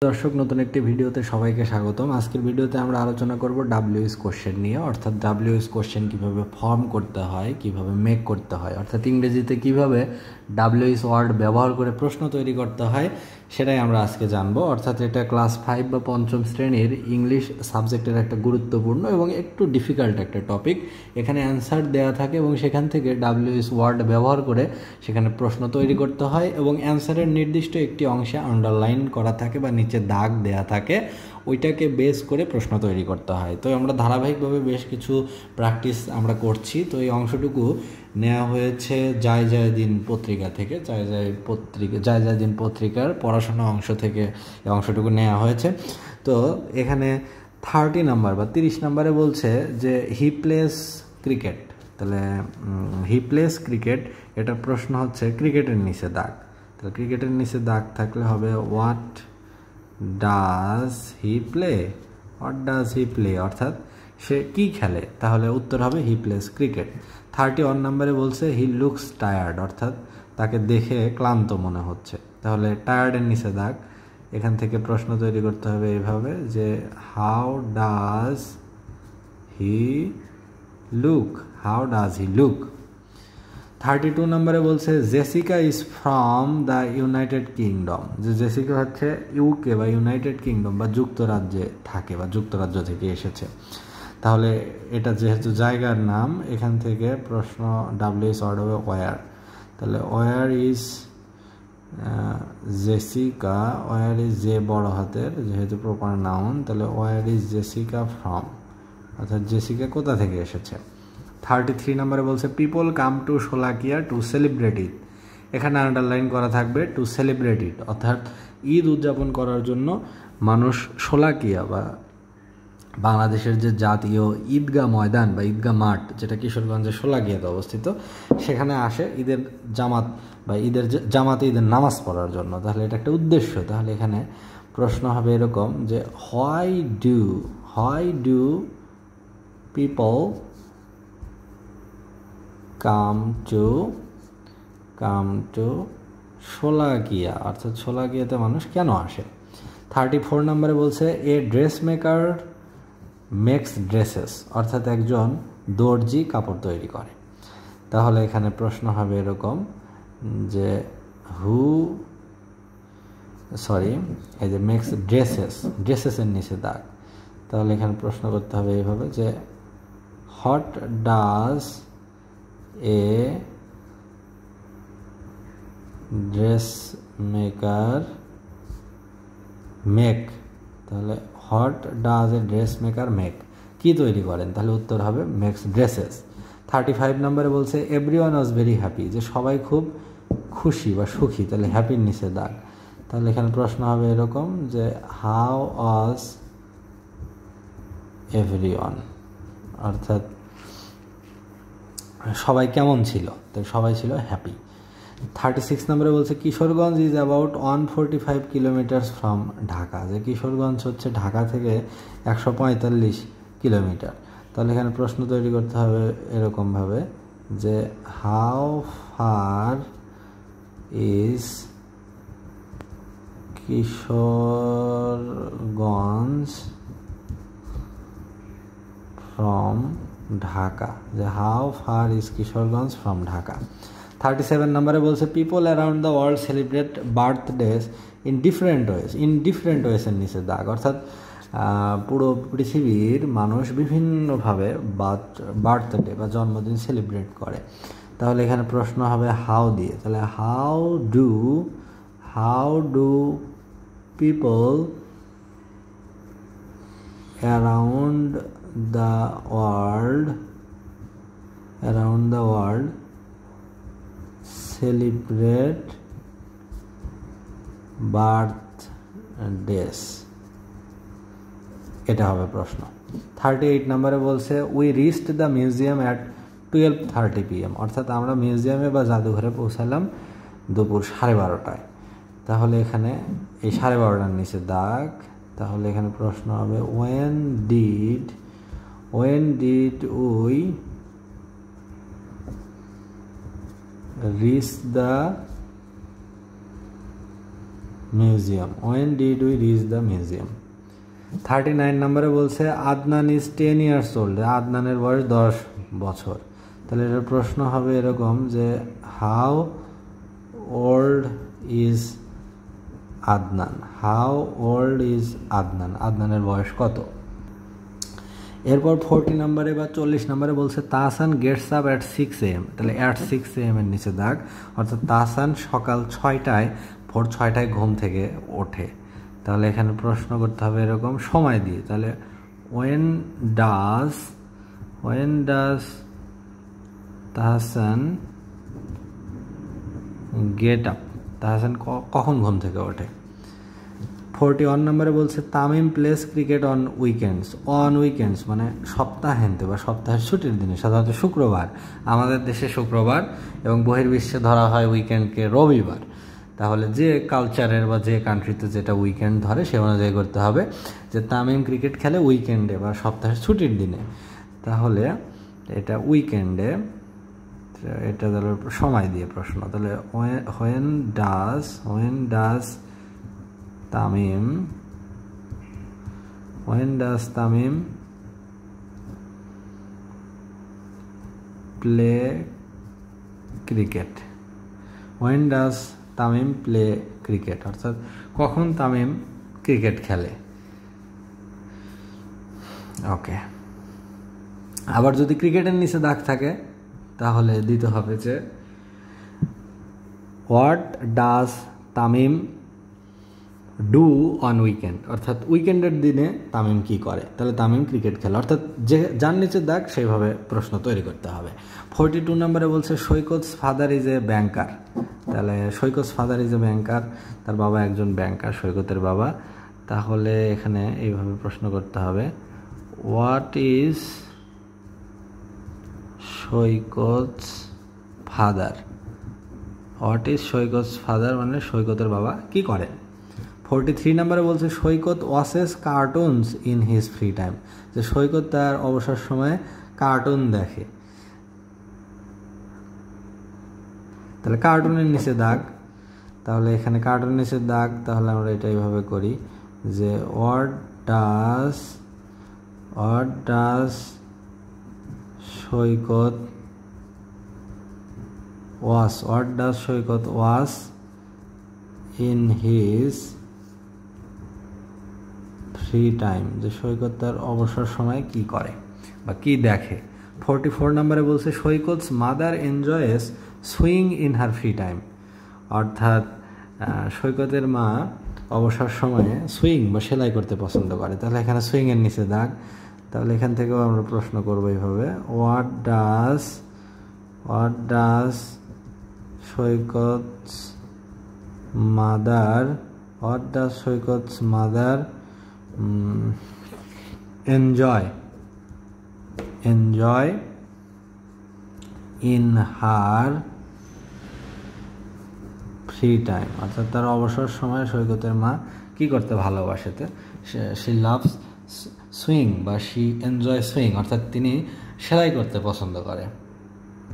দর্শক নতুন একটি ভিডিওতে সবাইকে স্বাগতম। আজকের ভিডিওতে আমরা আলোচনা করব ডাব্লিউএস কোশ্চেন নিয়ে, অর্থাৎ ডাব্লিউএস কোশ্চেন কিভাবে ফর্ম করতে হয়, কিভাবে মেক করতে হয়, অর্থাৎ ইংরেজিতে কিভাবে ডাব্লিউএস ওয়ার্ড ব্যবহার করে প্রশ্ন তৈরি করতে হয় সেটাই আমরা আজকে জানবো। অর্থাৎ এটা ক্লাস 5 বা পঞ্চম শ্রেণীর ইংলিশ সাবজেক্টের একটা গুরুত্বপূর্ণ এবং একটু ডিফিকাল্ট একটা টপিক। এখানে অ্যান্সার দেওয়া থাকে এবং সেখান থেকে ডাব্লিউএস ওয়ার্ড ব্যবহার করে সেখানে প্রশ্ন তৈরি করতে হয় এবং অ্যান্সারের নির্দিষ্ট একটি অংশে আন্ডারলাইন করা থাকে বা নিচে দাগ দেয়া থাকে, ওইটাকে বেস করে প্রশ্ন তৈরি করতে হয়। তো আমরা ধারাবাহিকভাবে বেশ কিছু প্র্যাকটিস আমরা করছি। তো এই অংশটুকু নেওয়া হয়েছে জয় জয় দিন পত্রিকা থেকে, জয় জয় দিন পত্রিকার পড়াশোনা অংশ থেকে এই অংশটুকু নেওয়া হয়েছে। তো এখানে 30 নাম্বার বা 30 নাম্বারে বলছে যে হি প্লেস ক্রিকেট। তাহলে হি প্লেস ক্রিকেট, এটার প্রশ্ন হচ্ছে ক্রিকেটের নিচে দাগ। তাহলে ক্রিকেটের নিচে দাগ থাকলে হবে হোয়াট ডাজ হি প্লে, অর্থাৎ সে কি খেলে, তাহলে উত্তর হবে হি প্লেস ক্রিকেট। 31 নম্বরে বলছে হি লুকস টায়ার্ড, অর্থাৎ তাকে দেখে ক্লান্ত মনে হচ্ছে, তাহলে টায়ার্ডের নিচে দাগ। এখান থেকে প্রশ্ন তৈরি করতে হবে এইভাবে যে হাউ ডাজ হি লুক। 32 নম্বরে বলছে Jessica is from the United kingdom, যে জেসিকা হচ্ছে ইউকে বা ইউনাইটেড কিংডম বা যুক্তরাজ্যে থাকে বা যুক্তরাজ্য থেকে এসেছে। তাহলে এটা যেহেতু জায়গার নাম, এখান থেকে প্রশ্ন ডাব্লিউএস ওয়ার্ড হবে ওয়ার। তাহলে where is Jessica, where is যে বড় হাতের যেহেতু প্রপার নাউন, তাহলে ওয়ার ইজ জেসিকা ফ্রম, অর্থাৎ জেসিকা কোথা থেকে এসেছে। 33 নম্বরে বলছে people come to Sholakia to celebrate it. এখানে আন্ডারলাইন করা থাকবে টু সেলিব্রেট ইট, অর্থাৎ ঈদ উদযাপন করার জন্য মানুষ শোলাকিয়া বা বাংলাদেশের যে জাতীয় ঈদগাহ ময়দান বা ঈদগাহ মাঠ, যেটা কিশোরগঞ্জের শোলাকিয়াতে অবস্থিত, সেখানে আসে ঈদের জামাত বা জামাতে ঈদের নামাজ পড়ার জন্য। তাহলে এটা একটা উদ্দেশ্য। তাহলে এখানে প্রশ্ন হবে এরকম যে why do people come to Sholakia, অর্থাৎ শোলাকিয়াতে মানুষ কেন আসে। 34 নম্বরে বলছে a dress maker makes dresses, অর্থাৎ একজন দর্জি কাপড় তৈরি করে। তাহলে এখানে প্রশ্ন হবে এরকম যে এই যে মেক্স ড্রেসেসের নিচে দাগ। তাহলে এখানে প্রশ্ন করতে হবে এইভাবে যে what does a dress maker make, তাহলে what does a dress maker make, কি তৈরি করেন, তাহলে উত্তর হবে মেক্স ড্রেসেস। 35 নম্বরে বলছে এভরিওয়ান ওয়াজ ভেরি হ্যাপি, যে সবাই খুব খুশি বা সুখী, তাহলে হ্যাপির নিচে দাগ। তাহলে এখানে প্রশ্ন হবে এরকম যে হাউ ওয়াজ এভরিওয়ান, অর্থাৎ সবাই কেমন ছিল, তাই সবাই ছিল হ্যাপি। 36 নম্বরে বলছে Kishoreganj is about 145 kilometres from Dhaka, যে কিশোরগঞ্জ হচ্ছে ঢাকা থেকে 145 কিলোমিটার। তাহলে এখানে প্রশ্ন তৈরি করতে হবে এরকমভাবে যে how far is Kishoreganj from Dhaka, যে how far is Kishoreganj from Dhaka. 37 নম্বরে বলছে people around the world celebrate birthdays in different ওয়েসের নিচে দাগ, অর্থাৎ পুরো পৃথিবীর মানুষ বিভিন্নভাবে বার্থডে বা জন্মদিন সেলিব্রেট করে। তাহলে এখানে প্রশ্ন হবে হাউ দিয়ে। তাহলে how do people around the world celebrate birthdays, এটা হবে প্রশ্ন। 38 নম্বরে বলছে we reached the museum at 12:30 PM, অর্থাৎ আমরা মিউজিয়ামে বা জাদুঘরে পৌঁছালাম দুপুর 12:30টায়। তাহলে এখানে এই 12:30টার নিচে দাগ। তাহলে এখানে প্রশ্ন হবে when did we reach the museum. when did we reach the museum? 39 নম্বরে বলছে আদনান ইজ 10 years old, আদনানের বয়স 10 বছর। তাহলে এটার প্রশ্ন হবে এরকম যে how old is Adnan, how old is Adnan, আদনানের বয়স কত। এরপর 40 নম্বরে বা 40 নম্বরে বলছে Tahsan gets up at 6 AM, তাহলে অ্যাট 6 AM এর নিচে দাগ, অর্থাৎ তাহসান সকাল 6টায়, ভোর 6টায় ঘুম থেকে ওঠে। তাহলে এখানে প্রশ্ন করতে হবে এরকম সময় দিয়ে, তাহলে when does Tahsan get up, Tahsan কখন ঘুম থেকে ওঠে। 41 নম্বরে বলছে Tamim place cricket on weekends, on weekends মানে সপ্তাহান্তে বা সপ্তাহের ছুটির দিনে, সাধারণত শুক্রবার, আমাদের দেশে শুক্রবার এবং বহির্বিশ্বে ধরা হয় উইকেন্ডকে রবিবার। তাহলে যে কালচারের বা যে কান্ট্রিতে যেটা উইকেন্ড ধরে সে অনুযায়ী করতে হবে যে তামিম ক্রিকেট খেলে উইকেন্ডে বা সপ্তাহের ছুটির দিনে। তাহলে এটা উইকেন্ডে, এটা ধরো সময় দিয়ে প্রশ্ন। তাহলে when does Tamim play cricket, when does Tamim play cricket, অর্থাৎ কখন তামিম ক্রিকেট খেলে। ওকে, আবার যদি ক্রিকেটের নিচে দাগ থাকে তাহলে দিতে হবে যে what does Tamim do on weekend, অর্থাৎ উইকেন্ডের দিনে তামিম কি করে। তাহলে তামিম ক্রিকেট খেলে, অর্থাৎ যে যার নিচে দাগ সেইভাবে প্রশ্ন তৈরি করতে হবে। 42 নম্বরে বলছে সৈকতস ফাদার ইজ এ ব্যাংকার, তাহলে সৈকতস ফাদার ইজ এ ব্যাংকার, তার বাবা একজন ব্যাংকার, সৈকতের বাবা। তাহলে এখানে এইভাবে প্রশ্ন করতে হবে what is Saikat's father, what is Saikat's father মানে সৈকতের বাবা কি করেন। 43 নম্বরে বলছে Saikat watches cartoons in his free time, যে সৈকত তার অবসর সময়ে কার্টুন দেখে। তাহলে কার্টুনের নিচে দাগ, তাহলে এখানে কার্টুনের নিচে দাগ, তাহলে আমরা এটা এইভাবে করি যে what does Saikat watch in his free time, যে সৈকত তার অবসর সময় কি করে বা কি দেখে। 44 নম্বরে বলছে Saikat's mother enjoys swing in her free time, অর্থাৎ সৈকতের মা অবসর সময়ে সুইং বা সেলাই করতে পছন্দ করে। তাহলে এখানে সুইংয়ের নিচে দাগ, তাহলে এখান থেকেও আমরা প্রশ্ন করবো এইভাবে what does Saikat's mother enjoy in her free time, অর্থাৎ তার অবসর সময়ে সৈকতের মা কি করতে ভালোবাসেতে, she loves সুইং বা she enjoy সুইং, অর্থাৎ তিনি সেলাই করতে পছন্দ করে।